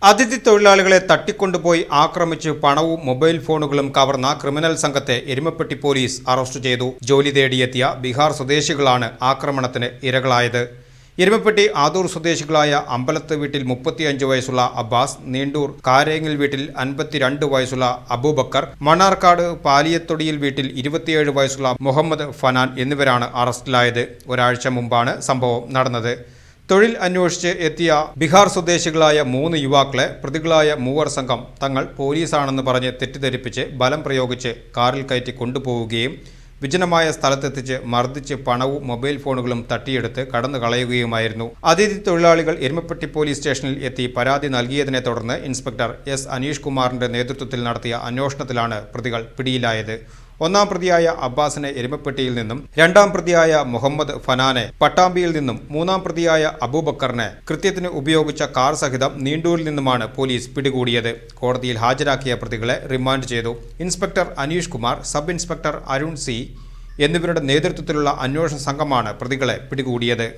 അതിഥി തൊഴിലാളികളെ തട്ടിക്കൊണ്ടുപോയി ആക്രമിച്ച് പണവും മൊബൈൽ ഫോണുകളും കവർന്ന ക്രിമിനൽ സംഘത്തെ എരുമപ്പെട്ടി പോലീസ് അറസ്റ്റ് ചെയ്തു. ജോലി തേടിയെത്തിയ ബീഹാർ സ്വദേശികളാണ് ആക്രമണത്തിന് ഇരകളായത്. എരുമപ്പെട്ടി ആദൂർ സ്വദേശികളായ അമ്പലത്ത് വീട്ടിൽ 35 വയസ്സുള്ള അബ്ബാസ്, നീണ്ടൂർ കാരേങ്ങിൽ വീട്ടിൽ 52 വയസ്സുള്ള അബൂബക്കർ, മണ്ണാർക്കാട് പാലിയത്തൊടിയിൽ വീട്ടിൽ 27 വയസ്സുള്ള മുഹമ്മദ് ഫനാൻ എന്നിവരാണ് അറസ്റ്റിലായത്. ഒരാഴ്ച മുമ്പാണ് സംഭവം നടന്നത്. തൊഴിൽ അന്വേഷിച്ച് എത്തിയ ബീഹാർ സ്വദേശികളായ 3 യുവാക്കളെ പ്രതികളായ മൂവർ സംഘം തങ്ങൾ പോലീസാണെന്ന് പറഞ്ഞ് തെറ്റിദ്ധരിപ്പിച്ച് ബലം പ്രയോഗിച്ച് കാറിൽ കയറ്റി കൊണ്ടുപോവുകയും വിജനമായ സ്ഥലത്തെത്തിച്ച് മർദ്ദിച്ച് പണവും മൊബൈൽ ഫോണുകളും തട്ടിയെടുത്ത് കടന്നു കളയുകയുമായിരുന്നു. അതിഥി തൊഴിലാളികൾ എരുമപ്പെട്ടി പോലീസ് സ്റ്റേഷനിൽ എത്തി പരാതി നൽകിയതിനെ തുടർന്ന് ഇൻസ്പെക്ടർ എസ് അനീഷ് കുമാറിന്റെ നേതൃത്വത്തിൽ നടത്തിയ അന്വേഷണത്തിലാണ് പ്രതികൾ പിടിയിലായത്. ഒന്നാം പ്രതിയായ അബ്ബാസിനെ എരുമപ്പെട്ടിയിൽ നിന്നും, രണ്ടാം പ്രതിയായ മുഹമ്മദ് ഫനാനെ പട്ടാമ്പിയിൽ നിന്നും, മൂന്നാം പ്രതിയായ അബൂബക്കറിനെ കൃത്യത്തിന് ഉപയോഗിച്ച കാർ സഹിതം നീണ്ടൂരിൽ നിന്നുമാണ് പോലീസ് പിടികൂടിയത്. കോടതിയിൽ ഹാജരാക്കിയ പ്രതികളെ റിമാൻഡ് ചെയ്തു. Inspector Aneesh Kumar, sub inspector Arun C എന്നിവരുടെ നേതൃത്വത്തിലുള്ള അന്വേഷണ സംഘമാണ് പ്രതികളെ പിടികൂടിയത്.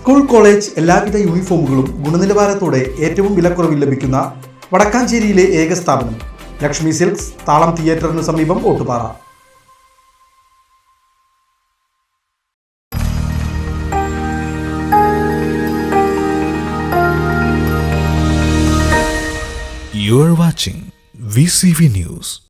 സ്കൂൾ, കോളേജ് എല്ലാവിധ യൂണിഫോമുകളും ഗുണനിലവാരത്തോടെ ഏറ്റവും വിലക്കുറവിൽ ലഭിക്കുന്ന വടക്കാഞ്ചേരിയിലെ ഏക സ്ഥാപനം ലക്ഷ്മി സിൽക്സ്, താളം തിയേറ്ററിന് സമീപം, Ottupara. You are watching VCV News.